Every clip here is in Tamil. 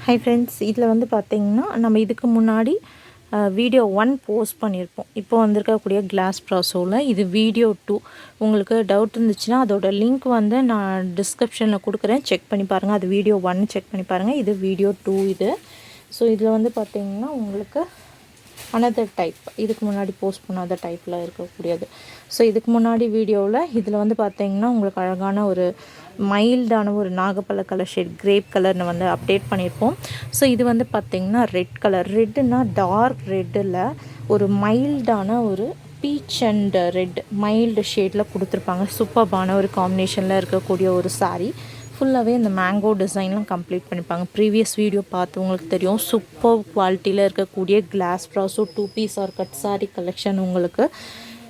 ஹை ஃப்ரெண்ட்ஸ், இதில் வந்து பார்த்திங்கன்னா நம்ம இதுக்கு முன்னாடி வீடியோ 1 போஸ்ட் பண்ணியிருப்போம். இப்போ வந்திருக்கக்கூடிய கிளாஸ் ப்ராசோவில் இது வீடியோ 2. உங்களுக்கு டவுட் இருந்துச்சுன்னா அதோட லிங்க் வந்து நான் டிஸ்கிரிப்ஷனில் கொடுக்குறேன், செக் பண்ணி பாருங்கள். அது வீடியோ 1 செக் பண்ணி பாருங்கள். இது வீடியோ 2 இது. ஸோ இதில் வந்து பார்த்திங்கன்னா உங்களுக்கு அனதர் டைப், இதுக்கு முன்னாடி போஸ்ட் பண்ணாத டைப்பில் இருக்கக்கூடியது. ஸோ இதுக்கு முன்னாடி வீடியோவில் இதில் வந்து பார்த்திங்கன்னா உங்களுக்கு அழகான ஒரு மைல்டான ஒரு நாகப்பழ கலர் ஷேட், கிரேப் கலர்னு வந்து அப்டேட் பண்ணியிருப்போம். ஸோ இது வந்து பார்த்திங்கன்னா ரெட் கலர். ரெட்டுன்னா டார்க் ரெட்டில் ஒரு மைல்டான ஒரு பீச் அண்ட் ரெட் மைல்டு ஷேடில் கொடுத்துருப்பாங்க. சூப்பர்பான ஒரு காம்பினேஷனில் இருக்கக்கூடிய ஒரு சாரீ. ஃபுல்லாகவே இந்த மேங்கோ டிசைன்லாம் கம்ப்ளீட் பண்ணிப்பாங்க. ப்ரீவியஸ் வீடியோ பார்த்து உங்களுக்கு தெரியும். சூப்பர் குவாலிட்டியில் இருக்கக்கூடிய glass brasso 2 piece or cut sari collection உங்களுக்கு.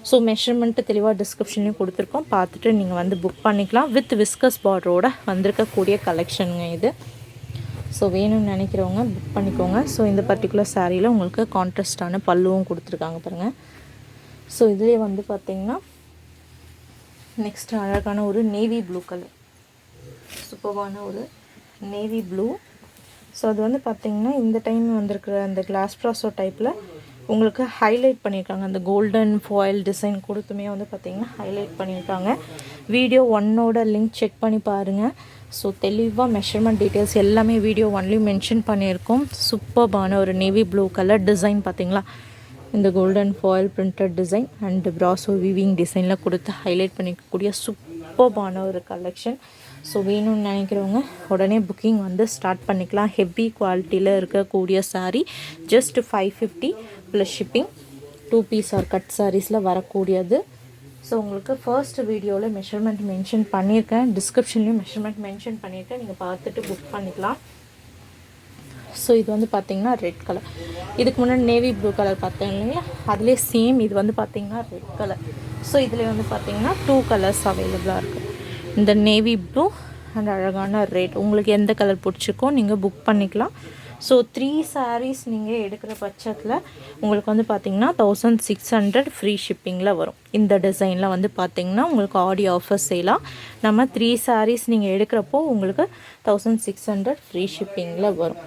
ஸோ மெஷர்மெண்ட்டு தெளிவாக டிஸ்கிரிப்ஷன்லேயும் கொடுத்துருக்கோம், பார்த்துட்டு நீங்கள் வந்து புக் பண்ணிக்கலாம். வித் விஸ்கஸ் பார்டரோட வந்திருக்கக்கூடிய கலெக்ஷனுங்க இது. ஸோ வேணும்னு நினைக்கிறவங்க புக் பண்ணிக்கோங்க. ஸோ இந்த பர்டிகுலர் சாரியில் உங்களுக்கு கான்ட்ராஸ்டான பல்லுவும் கொடுத்துருக்காங்க பாருங்கள். ஸோ இதுலேயே வந்து பார்த்திங்கன்னா நெக்ஸ்ட்டு அழகான ஒரு நேவி ப்ளூ கலர், சூப்பர்வான ஒரு நேவி ப்ளூ. ஸோ அது வந்து பார்த்திங்கன்னா இந்த டைம் வந்திருக்கிற அந்த கிளாஸ் ப்ராஸோ டைப்பில் உங்களுக்கு ஹைலைட் பண்ணியிருக்காங்க. அந்த கோல்டன் ஃபாயில் டிசைன் கொடுத்துமே வந்து பார்த்திங்கன்னா ஹைலைட் பண்ணியிருக்காங்க. வீடியோ 1ஓட லிங்க் செக் பண்ணி பாருங்கள். ஸோ தெளிவாக மெஷர்மெண்ட் டீட்டெயில்ஸ் எல்லாமே வீடியோ 1லேயும் மென்ஷன் பண்ணியிருக்கோம். சூப்பர்பான ஒரு நேவி ப்ளூ கலர் டிசைன் பார்த்திங்களா, இந்த golden foil printed design and ப்ராஸோ weaving டிசைனில் கொடுத்து ஹைலைட் பண்ணிக்கக்கூடிய சூப்பர்பான ஒரு கலெக்ஷன். ஸோ வேணும்னு நினைக்கிறவங்க உடனே புக்கிங் வந்து ஸ்டார்ட் பண்ணிக்கலாம். ஹெவி குவாலிட்டியில் இருக்கக்கூடிய sari, just 550 plus shipping. 2 piece or cut சாரீஸில் வரக்கூடியது. ஸோ உங்களுக்கு ஃபர்ஸ்ட் வீடியோவில் மெஷர்மெண்ட் மென்ஷன் பண்ணியிருக்கேன், டிஸ்கிரிப்ஷன்லேயும் மெஷர்மெண்ட் மென்ஷன் பண்ணியிருக்கேன், நீங்கள் பார்த்துட்டு புக் பண்ணிக்கலாம். ஸோ இது வந்து பார்த்திங்கன்னா ரெட் கலர். இதுக்கு முன்னாடி நேவி ப்ளூ கலர் பார்த்தேன் இல்லைங்களா, அதிலே சேம் இது வந்து பார்த்திங்கன்னா ரெட் கலர். ஸோ இதில் வந்து பார்த்திங்கன்னா 2 கலர்ஸ் அவைலபிளாக இருக்குது. இந்த நேவி ப்ளூ அண்ட் அழகான ரெட். உங்களுக்கு எந்த கலர் பிடிச்சிருக்கோ நீங்கள் புக் பண்ணிக்கலாம். ஸோ 3 சாரீஸ் நீங்கள் எடுக்கிற பட்சத்தில் உங்களுக்கு வந்து பார்த்திங்கன்னா 1600 ஃப்ரீ ஷிப்பிங்கில் வரும். இந்த டிசைனில் வந்து பார்த்திங்கன்னா உங்களுக்கு ஆடி ஆஃபர் செய்யலாம். நம்ம 3 சாரீஸ் நீங்கள் எடுக்கிறப்போ உங்களுக்கு 1600 ஃப்ரீ ஷிப்பிங்கில் வரும்.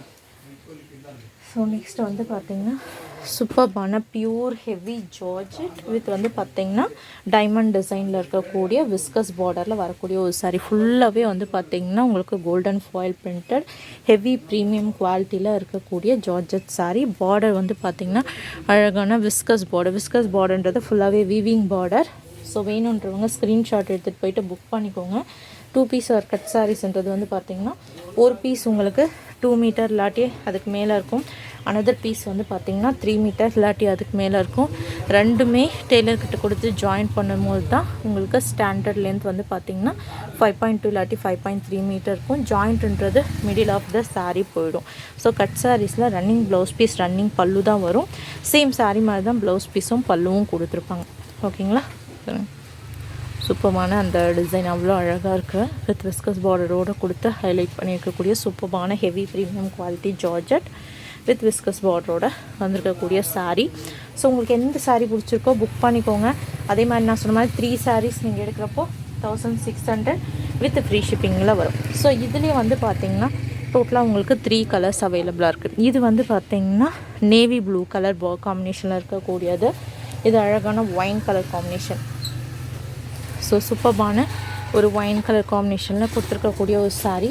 ஸோ நெக்ஸ்ட் வந்து பார்த்திங்கன்னா சூப்பர்பான பியூர் ஹெவி ஜார்ஜெட் வித் வந்து பார்த்திங்கன்னா டைமண்ட் டிசைனில் இருக்கக்கூடிய விஸ்கஸ் பார்டரில் வரக்கூடிய ஒரு சாரீ. ஃபுல்லாகவே வந்து பார்த்திங்கன்னா உங்களுக்கு golden foil printed heavy premium குவாலிட்டியில் இருக்கக்கூடிய ஜார்ஜெட் சாரீ. பார்டர் வந்து பார்த்திங்கன்னா அழகான விஸ்கஸ் பார்டர். விஸ்கஸ் பார்டர்ன்றது ஃபுல்லாகவே வீவிங் பார்டர். ஸோ வேணுன்றவங்க ஸ்க்ரீன்ஷாட் எடுத்துகிட்டு போயிட்டு புக் பண்ணிக்கோங்க. 2 பீஸ் ஆர் கட் சாரீஸ்ன்றது வந்து பார்த்திங்கன்னா ஒரு பீஸ் உங்களுக்கு 2 மீட்டர் இல்லாட்டி அதுக்கு மேலே இருக்கும். அனதர் பீஸ் வந்து பார்த்திங்கன்னா 3 மீட்டர் இல்லாட்டி அதுக்கு மேலே இருக்கும். ரெண்டுமே டெய்லர்கிட்ட கொடுத்து ஜாயின் பண்ணும்போது தான் உங்களுக்கு ஸ்டாண்டர்ட் லென்த் வந்து பார்த்திங்கன்னா 5.2 இல்லாட்டி 5.3 மீட்டர் இருக்கும். ஜாயிண்ட்ன்றது மிடில் ஆஃப் த சாரீ போயிடும். ஸோ கட் சாரீஸில் ரன்னிங் ப்ளவுஸ் பீஸ், ரன்னிங் பல்லு தான் வரும். சேம் சாரீ மாதிரி தான் ப்ளவுஸ் பீஸும் பல்லுவும் கொடுத்துருப்பாங்க. ஓகேங்களா, சூப்பர்பான அந்த டிசைன் அவ்வளோ அழகாக இருக்குது. வித் விஸ்கஸ் பார்டரோடு கொடுத்து ஹைலைட் பண்ணியிருக்கக்கூடிய சூப்பர்பான heavy premium quality georgette with viscose பார்டரோட வந்திருக்கக்கூடிய சாரீ. ஸோ உங்களுக்கு எந்த சாரீ பிடிச்சிருக்கோ புக் பண்ணிக்கோங்க. அதே மாதிரி நான் சொன்ன மாதிரி 3 சாரீஸ் நீங்கள் எடுக்கிறப்போ 1600 வித் ஃப்ரீ ஷிப்பிங்கில் வரும். ஸோ இதுலேயே வந்து பார்த்திங்கன்னா டோட்டலாக உங்களுக்கு 3 கலர்ஸ் அவைலபிளாக இருக்குது. இது வந்து பார்த்திங்கன்னா நேவி ப்ளூ கலர் காம்பினேஷனில் இருக்கக்கூடியது. இது அழகான ஒயின் கலர் காம்பினேஷன். ஸோ சூப்பர்பான ஒரு ஒயின் கலர் காம்பினேஷனில் கொடுத்துருக்கக்கூடிய ஒரு சாரீ.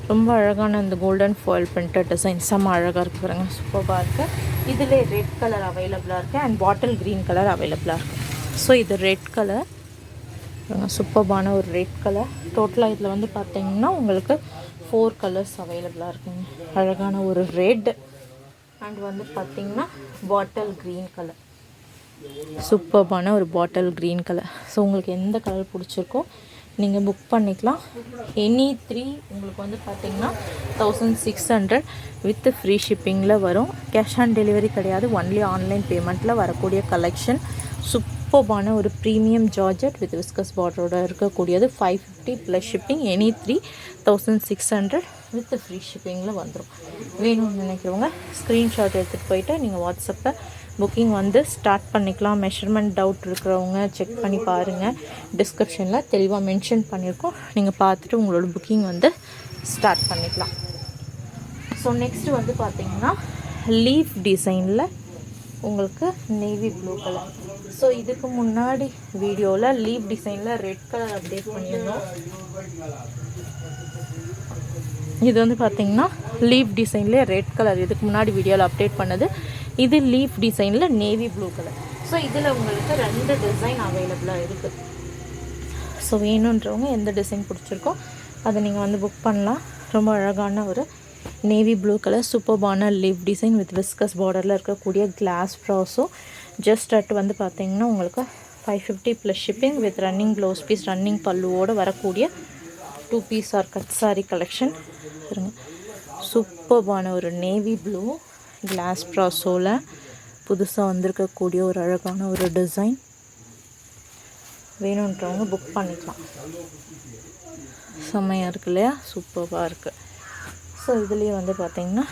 ரொம்ப அழகான அந்த கோல்டன் ஃபாயில் பிரிண்டட் டிசைன் செம்ம அழகாக இருக்குது பாருங்கள், சூப்பராக இருக்குது. இதில் ரெட் கலர் அவைலபிளாக இருக்குது அண்ட் பாட்டில் க்ரீன் கலர் அவைலபிளாக இருக்குது. ஸோ இது ரெட் கலர், சூப்பர்பான ஒரு ரெட் கலர். டோட்டலாக இதில் வந்து பார்த்திங்கன்னா உங்களுக்கு 4 கலர்ஸ் அவைலபிளாக இருக்குங்க. அழகான ஒரு ரெட் அண்ட் வந்து பார்த்திங்கன்னா பாட்டில் க்ரீன் கலர், சூப்பர்பான ஒரு பாட்டில் க்ரீன் கலர். ஸோ உங்களுக்கு எந்த கலர் பிடிச்சிருக்கோ நீங்கள் புக் பண்ணிக்கலாம். எனி 3 உங்களுக்கு வந்து பார்த்திங்கன்னா 1600 வித் ஃப்ரீ ஷிப்பிங்கில் வரும். கேஷ் ஆன் டெலிவரி கிடையாது, ஒன்லி ஆன்லைன் பேமெண்ட்டில் வரக்கூடிய கலெக்ஷன். சூப்பர்பான ஒரு ப்ரீமியம் ஜார்ஜெட் வித் விஸ்கஸ் பார்டரோட இருக்கக்கூடியது. 550 plus shipping. Any 3 1600 with free ஷிப்பிங்கில் வந்துடும். வேணும்னு நினைக்கிறவங்க ஸ்க்ரீன்ஷாட் எடுத்துகிட்டு போயிட்டு நீங்கள் வாட்ஸ்அப்பில் புக்கிங் வந்து ஸ்டார்ட் பண்ணிக்கலாம். மெஷர்மெண்ட் டவுட் இருக்கிறவங்க செக் பண்ணி பாருங்கள், டிஸ்கிரிப்ஷனில் தெளிவாக மென்ஷன் பண்ணியிருக்கோம். நீங்கள் பார்த்துட்டு உங்களோட புக்கிங் வந்து ஸ்டார்ட் பண்ணிக்கலாம். ஸோ நெக்ஸ்ட்டு வந்து பார்த்திங்கன்னா லீஃப் டிசைனில் உங்களுக்கு நேவி ப்ளூ கலர். ஸோ இதுக்கு முன்னாடி வீடியோவில் லீஃப் டிசைனில் ரெட் கலர் அப்டேட் பண்ணியிருந்தோம். இது வந்து பார்த்திங்கன்னா லீஃப் டிசைன்லேயே ரெட் கலர் இதுக்கு முன்னாடி வீடியோவில் அப்டேட் பண்ணது. இது லீஃப் டிசைனில் நேவி ப்ளூ கலர். ஸோ இதில் உங்களுக்கு 2 டிசைன் அவைலபிளாக இருக்குது. ஸோ வேணுன்றவங்க எந்த டிசைன் பிடிச்சிருக்கோ அதை நீங்கள் வந்து புக் பண்ணலாம். ரொம்ப அழகான ஒரு நேவி ப்ளூ கலர் சூப்பர்பான லீஃப் டிசைன் வித் விஸ்கஸ் பார்டரில் இருக்கக்கூடிய கிளாஸ் ப்ராஸோ. ஜஸ்ட் அட் வந்து பார்த்திங்கன்னா உங்களுக்கு 550 plus shipping with running blouse piece running பல்லுவோடு வரக்கூடிய 2 piece or cut sari collection. சூப்பர்பான ஒரு நேவி ப்ளூ கிளாஸ் ப்ராஸோவில் புதுசாக வந்திருக்கக்கூடிய ஒரு அழகான ஒரு டிசைன். வேணுன்றவங்க புக் பண்ணிக்கலாம். செம்மையாக இருக்கு இல்லையா, சூப்பராக இருக்குது. ஸோ இதுலேயே வந்து பார்த்திங்கன்னா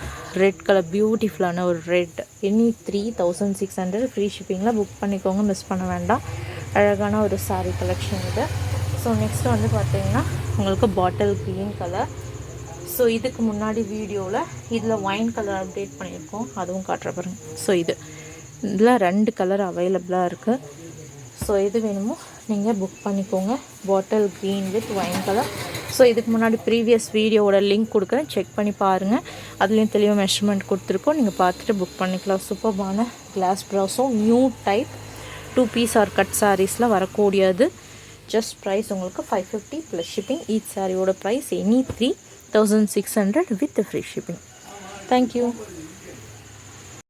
ரெட் கலர் பியூட்டிஃபுல்லான ஒரு ரெட் எனி 3600 ஃப்ரீ ஷிப்பிங்கில் புக் பண்ணிக்கோங்க, மிஸ் பண்ண வேண்டாம். அழகான ஒரு சாரீ கலெக்ஷன் இது. ஸோ நெக்ஸ்ட் வந்து பார்த்திங்கன்னா உங்களுக்கு பாட்டில் க்ரீன் கலர். ஸோ இதுக்கு முன்னாடி வீடியோவில் இதில் ஒயின் கலர் அப்டேட் பண்ணியிருக்கோம், அதுவும் காட்டுற பாருங்க. ஸோ இதில் 2 கலர் அவைலபிளாக இருக்குது. ஸோ எது வேணுமோ நீங்கள் புக் பண்ணிக்கோங்க. Bottle green with wine colour. So இதுக்கு முன்னாடி ப்ரீவியஸ் வீடியோவோட லிங்க் கொடுக்குறேன், செக் பண்ணி பாருங்கள். அதுலேயும் தெளிவாக மெஷர்மெண்ட் கொடுத்துருக்கோம், நீங்கள் பார்த்துட்டு புக் பண்ணிக்கலாம். சூப்பர்பான கிளாஸ் ப்ராஸும் new type 2 piece or cut சாரீஸில் வரக்கூடியது. ஜஸ்ட் ப்ரைஸ் உங்களுக்கு 550 ப்ளஸ் ஷிப்பிங். ஈச் சாரியோட price any 3600 with free shipping. Thank you.